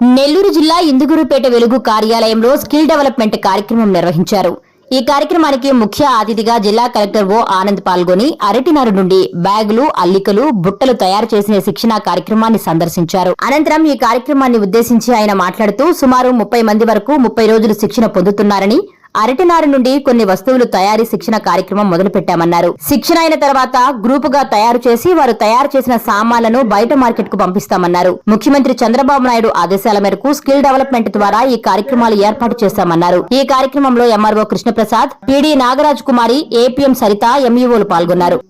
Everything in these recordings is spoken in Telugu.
నెల్లూరు జిల్లా ఇందుగురుపేట వెలుగు కార్యాలయంలో స్కిల్ డెవలప్మెంట్ కార్యక్రమం నిర్వహించారు. ఈ కార్యక్రమానికి ముఖ్య అతిథిగా జిల్లా కలెక్టర్ ఓ ఆనంద్ పాల్గొని అరటినారు నుండి బ్యాగులు, అల్లికలు, బుట్టలు తయారు చేసిన శిక్షణా కార్యక్రమాన్ని సందర్శించారు. అనంతరం ఈ కార్యక్రమాన్ని ఉద్దేశించి ఆయన మాట్లాడుతూ సుమారు 30 మంది వరకు 30 రోజులు శిక్షణ పొందుతున్నారని, అరటినారు నుండి కొన్ని వస్తువులు తయారీ శిక్షణ కార్యక్రమం మొదలుపెట్టామన్నారు. శిక్షణ అయిన తర్వాత గ్రూపుగా తయారు చేసి వారు తయారు చేసిన సామాన్లను బయట మార్కెట్ కు పంపిస్తామన్నారు. ముఖ్యమంత్రి చంద్రబాబు నాయుడు ఆదేశాల మేరకు స్కిల్ డెవలప్మెంట్ ద్వారా ఈ కార్యక్రమాలు ఏర్పాటు చేశామన్నారు. ఈ కార్యక్రమంలో ఎంఆర్ఓ కృష్ణప్రసాద్, పీడీ నాగరాజ్ కుమారి, ఏపీఎం సరిత, ఎంఈఓలు పాల్గొన్నారు.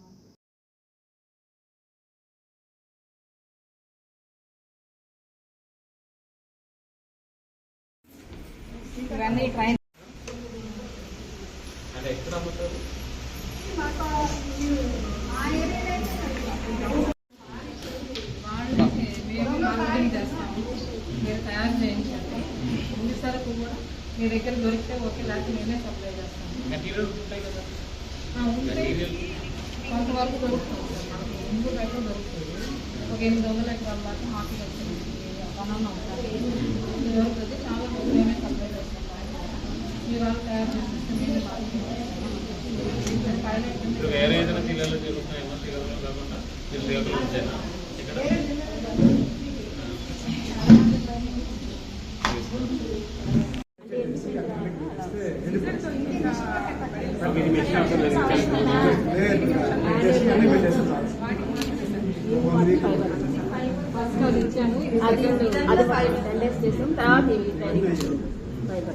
మీరు తయారు చేయించండి. ముందు సరుకు కూడా మీ దగ్గర దొరికితే ఓకే, లేకపోతే మేమే సప్లై చేస్తాం. కొంతవరకు దొరుకుతుంది సార్, మనకు ముందు అయితే దొరుకుతుంది. ఒక 800 ఎకరాల దాకా మాకు కొనన్నా ఉంటుంది, దొరుకుతుంది. చాలా మేమే సప్లై చేస్తాం. మీరు వాళ్ళు తయారు చేస్తే మేమే అది 5 days చేసాం. తర్వాత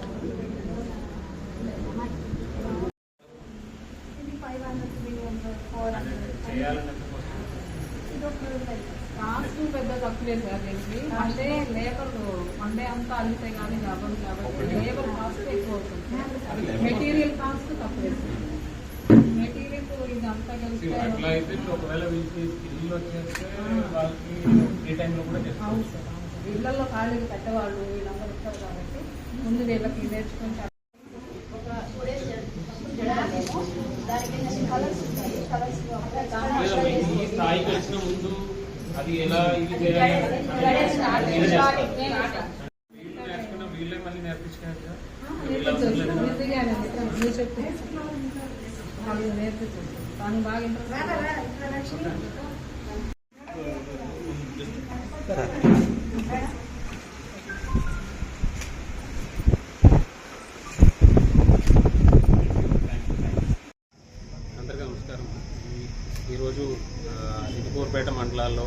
కాస్ట్ పెద్ద తక్కువే సార్ దీనికి. అంటే లేబర్ మండే అంతా అల్లితే కానీ కాబట్టి లేబర్ కాస్ట్ ఎక్కువ అవుతుంది. మెటీరియల్ కాస్ట్ తక్కువే సార్. మెటీరియల్ ఇది అంతా కలిసి అవును సార్. ఇళ్లలో ఖాళీగా పెట్టేవాళ్ళు వీళ్ళందరూ ఉంటారు కాబట్టి ముందు వీళ్ళకి నేర్చుకుంటారు. అది ఎలా ఇది వీళ్ళే మళ్ళీ నేర్పించుకున్నారు. తను బాగా ఇంట్రెస్ట్. అందరికీ నమస్కారం. ఈరోజు ఇందుకూరుపేట మండలాల్లో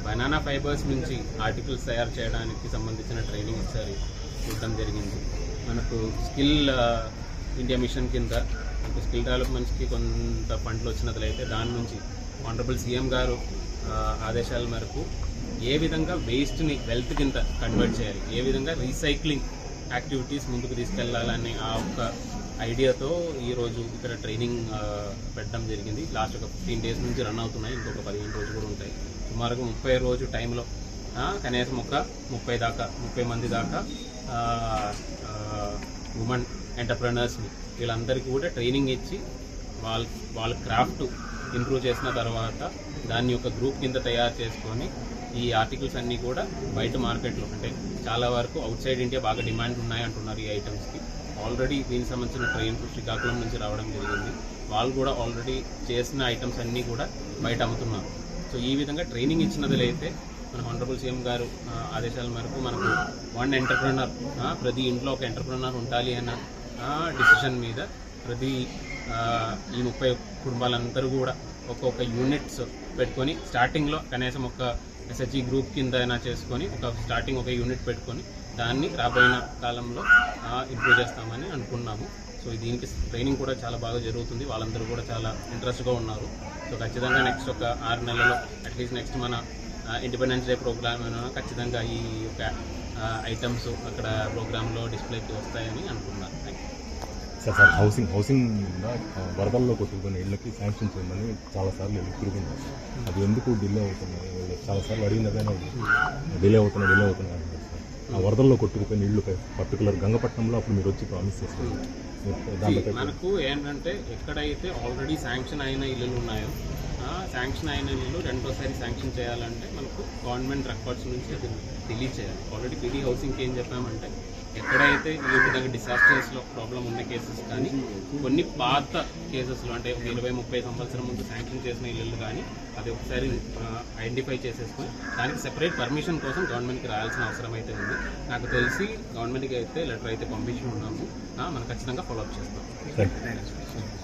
బనానా ఫైబర్స్ నుంచి ఆర్టికల్స్ తయారు చేయడానికి సంబంధించిన ట్రైనింగ్ ఇచ్చారు చూడడం జరిగింది. మనకు స్కిల్ ఇండియా మిషన్ కింద మనకు స్కిల్ డెవలప్మెంట్స్కి కొంత ఫండ్లు వచ్చినట్లయితే దాని నుంచి ఆనరబుల్ సీఎం గారు ఆదేశాల మేరకు ఏ విధంగా వేస్ట్ని వెల్త్ కింద కన్వర్ట్ చేయాలి, ఏ విధంగా రీసైక్లింగ్ యాక్టివిటీస్ ముందుకు తీసుకెళ్లాలని ఆ ఒక్క ఐడియాతో ఈరోజు ఇక్కడ ట్రైనింగ్ పెట్టడం జరిగింది. లాస్ట్ ఒక 15 days నుంచి రన్ అవుతున్నాయి. ఇంకొక 15 రోజులు కూడా ఉంటాయి. సుమారుగా 30 రోజు టైంలో కనీసం ఒక 30 మంది దాకా ఉమెన్ ఎంటర్ప్రెనర్స్ని వీళ్ళందరికీ కూడా ట్రైనింగ్ ఇచ్చి వాళ్ళ క్రాఫ్ట్ ఇంప్రూవ్ చేసిన తర్వాత దాన్ని ఒక గ్రూప్ కింద తయారు చేసుకొని ఈ ఆర్టికల్స్ అన్నీ కూడా బయట మార్కెట్లో, అంటే చాలా వరకు అవుట్ సైడ్ ఇండియా బాగా డిమాండ్ ఉన్నాయి అంటున్నారు ఈ ఐటమ్స్కి. ఆల్రెడీ దీనికి సంబంధించిన ట్రైన్ శ్రీకాకుళం నుంచి రావడం జరిగింది. వాళ్ళు కూడా ఆల్రెడీ చేసిన ఐటమ్స్ అన్నీ కూడా బయట అమ్ముతున్నారు. సో ఈ విధంగా ట్రైనింగ్ ఇచ్చినట్లయితే మన ఆనరబుల్ సీఎం గారు ఆదేశాల మేరకు మనకు 1 ఎంటర్ప్రెనర్, ప్రతి ఇంట్లో ఒక ఎంటర్ప్రెనర్ ఉండాలి అన్న డిసిషన్ మీద ప్రతి ఈ 30 కుటుంబాలందరూ కూడా ఒక్కొక్క యూనిట్స్ పెట్టుకొని స్టార్టింగ్లో కనీసం ఒక ఎస్హెచ్ఈ గ్రూప్ కింద అయినా చేసుకొని ఒక యూనిట్ పెట్టుకొని దాన్ని రాబోయిన కాలంలో ఇంప్రూవ్ చేస్తామని అనుకున్నాము. సో దీనికి ట్రైనింగ్ కూడా చాలా బాగా జరుగుతుంది. వాళ్ళందరూ కూడా చాలా ఇంట్రెస్ట్గా ఉన్నారు. సో ఖచ్చితంగా నెక్స్ట్ ఒక 6 నెలల్లో అట్లీస్ట్ నెక్స్ట్ మన ఇండిపెండెన్స్ డే ప్రోగ్రామ్ ఖచ్చితంగా ఈ యొక్క ఐటమ్స్ అక్కడ ప్రోగ్రాంలో డిస్ప్లేకి వస్తాయని అనుకున్నాను. సార్ హౌసింగ్ వరదల్లో కొట్టుకునే ఇళ్ళకి శాంక్షన్ చేయమని చాలాసార్లు తిరుగుతుంది. అది ఎందుకు డిలే అవుతున్నాయి? చాలాసార్లు అడిగినదైనా డిలే అవుతున్నాయి. ఆ వరదల్లో కొట్టుకుపోయిన ఇళ్ళు పర్టికులర్ గంగపట్నంలో అప్పుడు మీరు వచ్చి ప్రామిస్ చేస్తారు. మనకు ఏంటంటే ఎక్కడైతే ఆల్రెడీ శాంక్షన్ అయిన ఇళ్ళు ఉన్నాయో శాంక్షన్ అయిన ఇల్లు రెండోసారి శాంక్షన్ చేయాలంటే మనకు గవర్నమెంట్ రికార్డ్స్ నుంచి అది డిలీట్ చేయాలి. ఆల్రెడీ పీడీ హౌసింగ్కి ఏం చెప్పామంటే ఎక్కడైతే ఈ విధంగా డిసాస్టర్స్లో ప్రాబ్లం ఉన్న కేసెస్ కానీ కొన్ని పాత కేసెస్లో అంటే 20-30 సంవత్సరం ముందు శాంక్షన్ చేసిన ఇల్లు కానీ అది ఒకసారి ఐడెంటిఫై చేసేసుకొని దానికి సెపరేట్ పర్మిషన్ కోసం గవర్నమెంట్కి రాయాల్సిన అవసరం అయితే ఉంది. నాకు తెలిసి గవర్నమెంట్కి అయితే లెటర్ అయితే పంపించి ఉన్నాము. మనం ఖచ్చితంగా ఫాలోఅప్ చేస్తాం. Thank you.